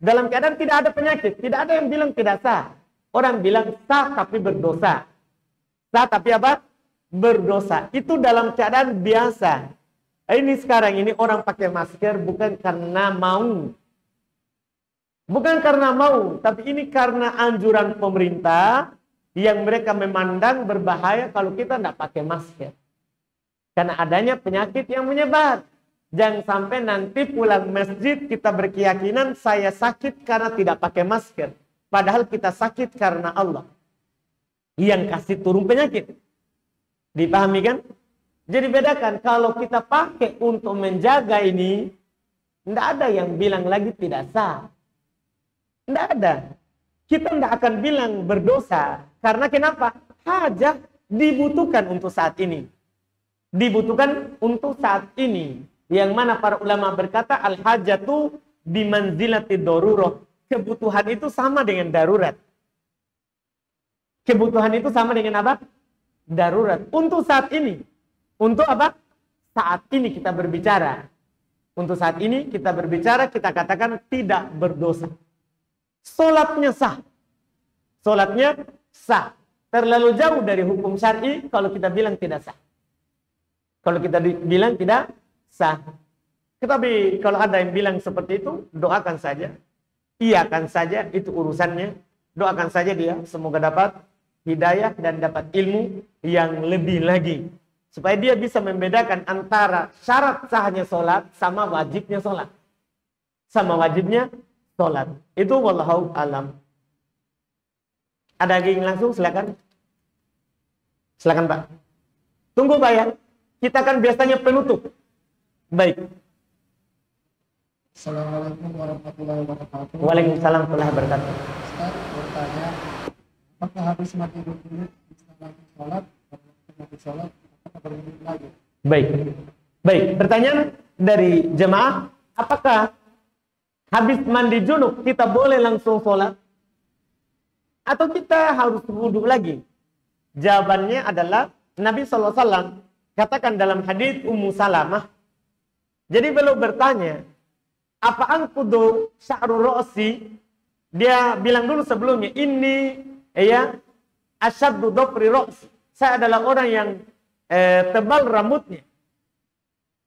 dalam keadaan tidak ada penyakit. Tidak ada yang bilang tidak sah. Orang bilang sah tapi berdosa. Sah tapi apa? Berdosa. Itu dalam keadaan biasa. Ini sekarang ini orang pakai masker bukan karena mau. Bukan karena mau, tapi ini karena anjuran pemerintah yang mereka memandang berbahaya kalau kita tidak pakai masker. Karena adanya penyakit yang menyebar. Jangan sampai nanti pulang masjid kita berkeyakinan saya sakit karena tidak pakai masker. Padahal kita sakit karena Allah yang kasih turun penyakit. Dipahami kan? Jadi bedakan, kalau kita pakai untuk menjaga ini, tidak ada yang bilang lagi tidak sah. Tidak ada. Kita tidak akan bilang berdosa. Karena kenapa? Hajat dibutuhkan untuk saat ini. Dibutuhkan untuk saat ini. Yang mana para ulama berkata, al-hajatu bimanzilati darurat. Kebutuhan itu sama dengan darurat. Kebutuhan itu sama dengan apa? Darurat. Untuk saat ini. Untuk apa? Saat ini kita berbicara. Untuk saat ini kita berbicara, kita katakan tidak berdosa. Solatnya sah. Solatnya sah. Terlalu jauh dari hukum syar'i kalau kita bilang tidak sah. Kalau kita bilang tidak sah. Tetapi kalau ada yang bilang seperti itu, doakan saja. Iakan saja, itu urusannya. Doakan saja dia, semoga dapat hidayah dan dapat ilmu yang lebih lagi. Supaya dia bisa membedakan antara syarat sahnya sholat sama wajibnya sholat. Sama wajibnya sholat. Itu wallahu alam. Ada lagi yang langsung? Silakan. Silakan Pak. Tunggu Pak ya. Kita kan biasanya penutup. Baik. Assalamualaikum warahmatullahi wabarakatuh. Waalaikumsalam warahmatullahi wabarakatuh. Ustaz bertanya, apakah habis mati dulu bisa langsung sholat? Kalau mati sholat, apakah berwudu lagi? Baik. Baik. Pertanyaan dari jemaah, apakah habis mandi junub kita boleh langsung sholat? Atau kita harus wudu lagi? Jawabannya adalah Nabi SAW katakan dalam hadits Ummu Salamah. Jadi beliau bertanya, apa angkudu sya'ru ra'si? Dia bilang dulu sebelumnya, ini ya asyaddu dhafri ra'si. Saya adalah orang yang tebal rambutnya.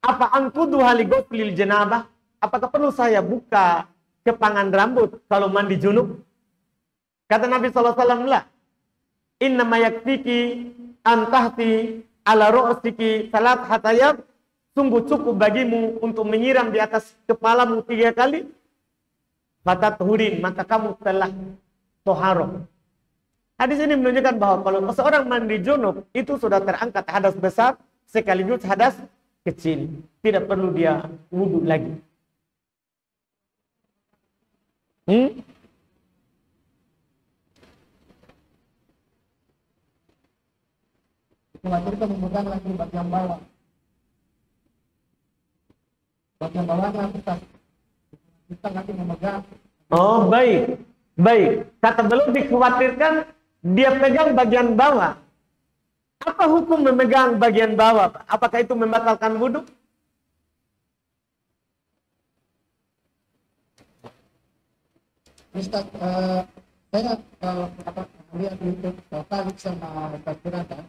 Apa angkudu haligoplil janabah? Apakah perlu saya buka kepangan rambut kalau mandi junub? Kata Nabi SAW, lah. Inna ma yakfiki antahti ala ra'siki salat hatayab. Sungguh cukup bagimu untuk menyiram di atas kepalamu 3 kali. Fatat hurin, maka kamu telah toharoh. Hadis ini menunjukkan bahwa kalau seorang mandi junub, itu sudah terangkat hadas besar sekaligus hadas kecil. Tidak perlu dia wudhu lagi. Mengatakan memegang lagi bagian bawah. Bagian bawahnya kita nanti memegang. Oh baik, baik. Kata belum dikhawatirkan dia pegang bagian bawah. Apa hukum memegang bagian bawah? Apakah itu membatalkan wudhu? Ustaz, saya lihat di YouTube Khalid sama Ustaz Firanda.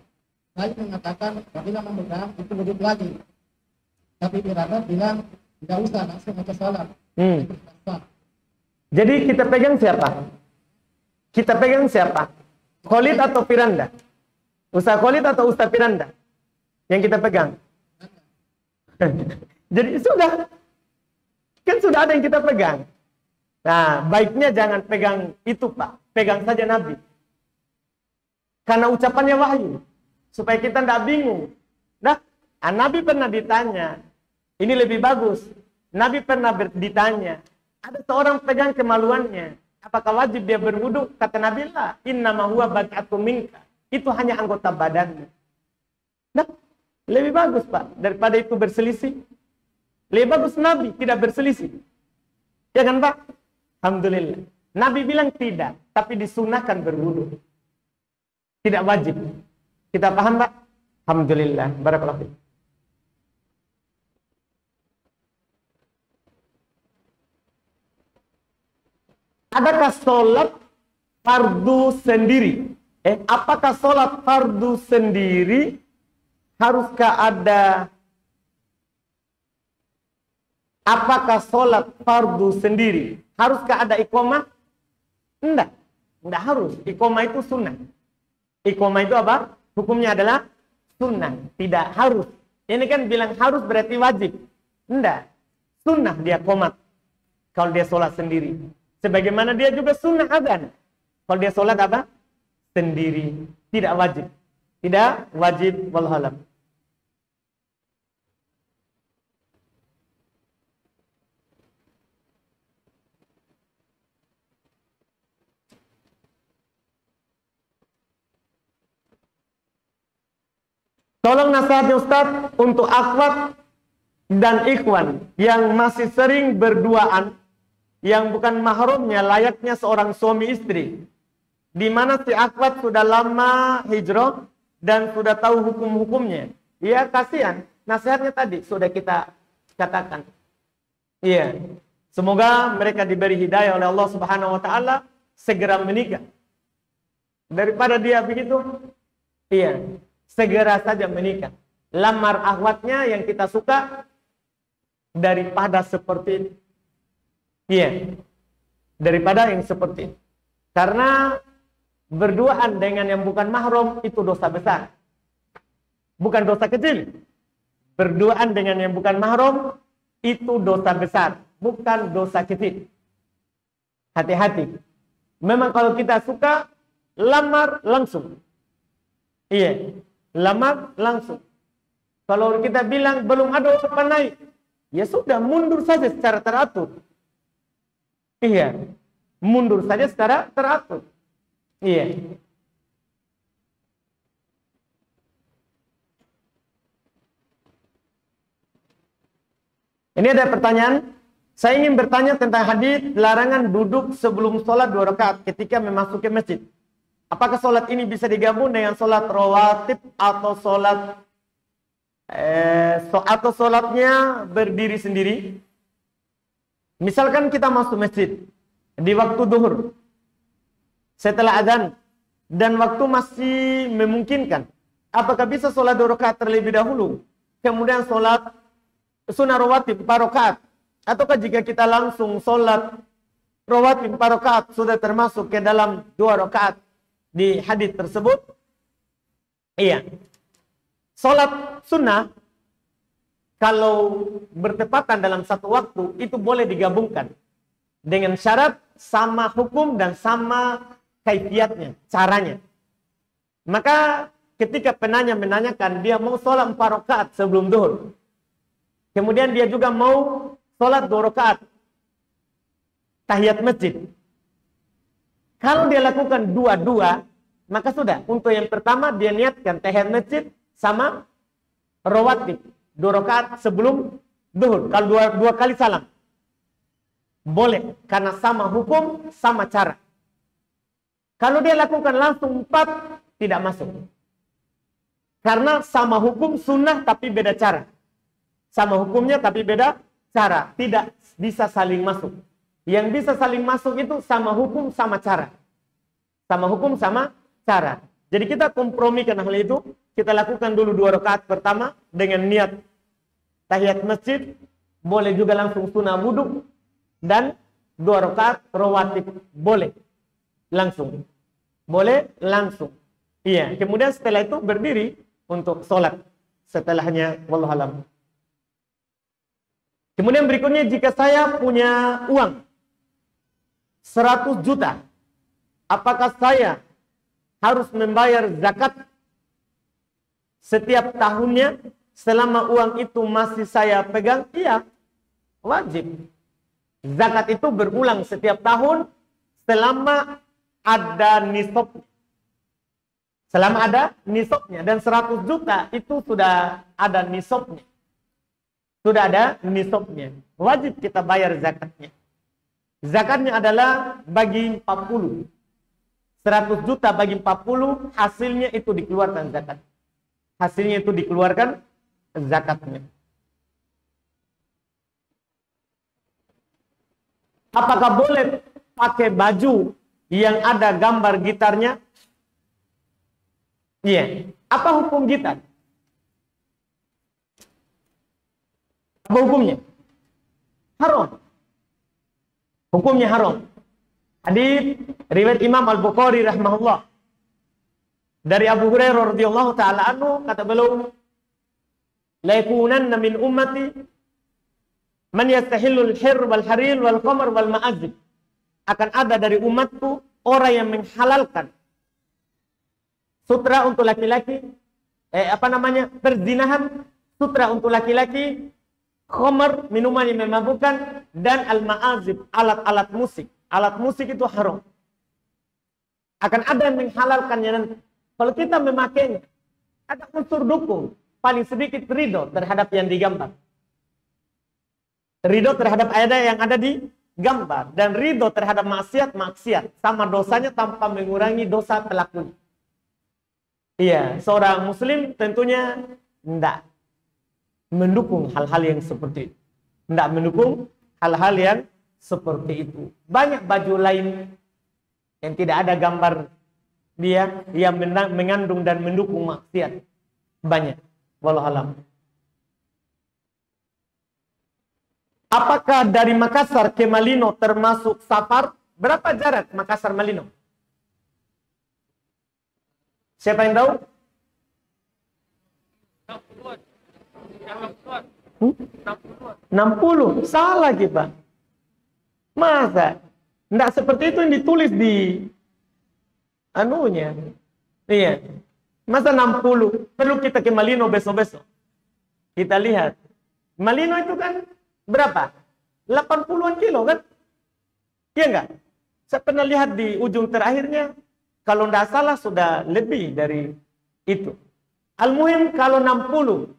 Khalid mengatakan apabila memegang itu wudhu lagi. Tapi Firanda bilang tidak usah langsung aja sholat. Jadi kita pegang siapa? Kita pegang siapa? Khalid atau Firanda? Ustaz Khalid atau Ustaz Firanda? Yang kita pegang. Jadi sudah. Kan sudah ada yang kita pegang. Nah, baiknya jangan pegang itu Pak. Pegang saja Nabi. Karena ucapannya wahyu. Supaya kita tidak bingung. Nah, Nabi pernah ditanya. Ini lebih bagus. Nabi pernah ditanya. Ada seorang pegang kemaluannya. Apakah wajib dia berwudu? Kata Nabi lah. Innama huwa bad'atu minka. Itu hanya anggota badannya. Nah, lebih bagus Pak. Daripada itu berselisih. Lebih bagus Nabi tidak berselisih. Ya kan Pak? Alhamdulillah. Nabi bilang tidak. Tapi disunahkan berwudu. Tidak wajib. Kita paham Pak? Alhamdulillah. Barakallahu fiik. Adakah sholat fardu sendiri? Apakah sholat fardu sendiri haruskah ada? Apakah sholat fardu sendiri haruskah ada iqamah? Enggak, enggak harus. Iqamah itu sunnah. Iqamah itu apa? Hukumnya adalah sunnah, tidak harus. Ini kan bilang harus berarti wajib. Enggak, sunnah dia qomat kalau dia sholat sendiri. Sebagaimana dia juga sunnah adzan kalau dia sholat apa? Sendiri. Tidak wajib. Tidak wajib, wallahu a'lam. Tolong nasihatnya Ustaz untuk akhwat dan ikhwan yang masih sering berduaan yang bukan mahramnya layaknya seorang suami istri. Di mana si akhwat sudah lama hijrah dan sudah tahu hukum-hukumnya. Ya kasihan. Nasihatnya tadi sudah kita katakan. Iya. Semoga mereka diberi hidayah oleh Allah Subhanahu wa taala segera menikah. Daripada dia begitu, iya, segera saja menikah. Lamar akhwatnya yang kita suka daripada seperti ini. Iya. Daripada yang seperti ini. Karena berduaan dengan yang bukan mahram itu dosa besar. Bukan dosa kecil. Berduaan dengan yang bukan mahram itu dosa besar, bukan dosa kecil. Hati-hati. Memang kalau kita suka, lamar langsung. Iya, lamar langsung. Kalau kita bilang belum ada ucapan naik, ya sudah mundur saja secara teratur. Iya, mundur saja secara teratur. Iya. Ini ada pertanyaan. Saya ingin bertanya tentang hadis larangan duduk sebelum sholat 2 rakaat ketika memasuki masjid. Apakah sholat ini bisa digabung dengan sholat rawatib atau sholatnya berdiri sendiri? Misalkan kita masuk masjid di waktu duhur setelah azan dan waktu masih memungkinkan, apakah bisa sholat 2 rakaat terlebih dahulu kemudian sholat sunnah rawatib 4 rakaat, ataukah jika kita langsung sholat rawatib 4 rakaat sudah termasuk ke dalam 2 rakaat di hadis tersebut? Iya, sholat sunnah kalau bertepatan dalam satu waktu itu boleh digabungkan dengan syarat sama hukum dan sama kaifiatnya, caranya. Maka ketika penanya menanyakan dia mau sholat 4 rakaat sebelum zuhur, kemudian dia juga mau sholat 2 rakaat tahiyat masjid. Kalau dia lakukan dua-dua, maka sudah. Untuk yang pertama dia niatkan tahiyat masjid sama rawatib 2 rakaat sebelum zuhur. Kalau dua kali salam boleh, karena sama hukum, sama cara. Kalau dia lakukan langsung 4, tidak masuk. Karena sama hukum sunnah tapi beda cara. Sama hukumnya tapi beda cara. Tidak bisa saling masuk. Yang bisa saling masuk itu sama hukum, sama cara. Sama hukum, sama cara. Jadi kita kompromikan hal itu. Kita lakukan dulu 2 rakaat pertama dengan niat tahiyat masjid. Boleh juga langsung sunnah wudhu. Dan 2 rakaat rawatib. Boleh langsung. Boleh langsung. Iya. Kemudian setelah itu berdiri untuk sholat. Setelahnya, wallahu a'lam. Kemudian berikutnya, jika saya punya uang 100 juta, apakah saya harus membayar zakat setiap tahunnya selama uang itu masih saya pegang? Iya, wajib. Zakat itu berulang setiap tahun selama ada nisabnya. Selama ada nisabnya. Dan 100 juta itu sudah ada nisabnya. Sudah ada nisabnya. Wajib kita bayar zakatnya. Zakatnya adalah bagi 40. 100 juta bagi 40, hasilnya itu dikeluarkan zakat. Hasilnya itu dikeluarkan zakatnya. Apakah boleh pakai baju yang ada gambar gitarnya? Iya. Apa hukum gitar? Apa hukumnya? Haram. Hukumnya haram. Hadits riwayat Imam Al-Bukhari rahimahullah. Dari Abu Hurairah radhiyallahu taala anhu, kata beliau, la yakunanna min ummati man yastahillul hir wal harir wal qamar wal ma'azib. Akan ada dari umatku orang yang menghalalkan sutra untuk laki-laki, perzinahan, sutra untuk laki-laki, khamar, minuman yang memabukkan, dan al-ma'azib, alat-alat musik. Alat musik itu haram. Akan ada yang menghalalkannya nanti. Kalau kita memakainya, ada unsur dukung, paling sedikit ridho terhadap yang digambar. Ridho terhadap ada yang ada di gambar. Dan ridho terhadap maksiat. Sama dosanya tanpa mengurangi dosa pelakunya. Iya, seorang muslim tentunya tidak mendukung hal-hal yang seperti itu. Tidak mendukung hal-hal yang seperti itu. Banyak baju lain yang tidak ada gambar dia yang mengandung dan mendukung maksiat. Banyak. Wallahu alam. Apakah dari Makassar ke Malino termasuk safar? Berapa jarak Makassar Malino? Siapa yang tahu? 60. Salah kita. Masa? Tidak seperti itu yang ditulis di anunya. Iya. Masa 60? Perlu kita ke Malino besok-besok. Kita lihat. Malino itu kan berapa? 80-an kilo kan? Iya enggak? Saya pernah lihat di ujung terakhirnya. Kalau tidak salah sudah lebih dari itu. Al-muhim kalau 60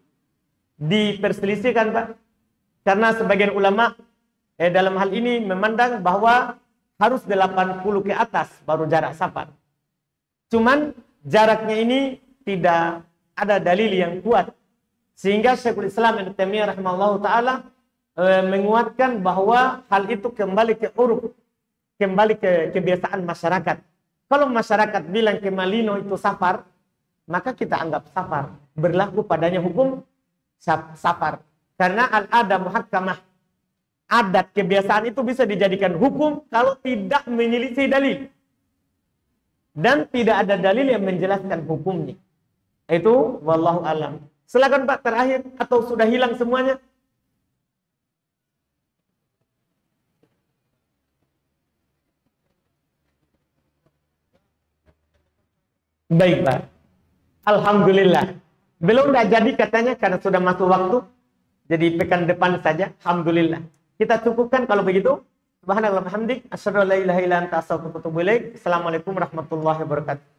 diperselisihkan Pak. Karena sebagian ulama dalam hal ini memandang bahwa harus 80 ke atas baru jarak safar. Cuman jaraknya ini tidak ada dalil yang kuat. Sehingga Syekhul Islam Ibnu Taimiyah rahimahullahu taala menguatkan bahwa hal itu kembali ke uruf, kembali ke kebiasaan masyarakat. Kalau masyarakat bilang ke Malino itu safar, maka kita anggap safar. Berlaku padanya hukum safar. Karena al-ada muhakkamah. Adat kebiasaan itu bisa dijadikan hukum kalau tidak menyelisih dalil. Dan tidak ada dalil yang menjelaskan hukumnya. Itu wallahu alam. Silakan Pak terakhir atau sudah hilang semuanya? Baik Pak. Alhamdulillah. Belum dah jadi katanya karena sudah masuk waktu. Jadi pekan depan saja. Alhamdulillah. Kita cukupkan kalau begitu. Subhanallah hamdik. Asyhadu an la ilaha illa anta astaghfiruka wa atubu ilaik. Assalamualaikum warahmatullahi wabarakatuh.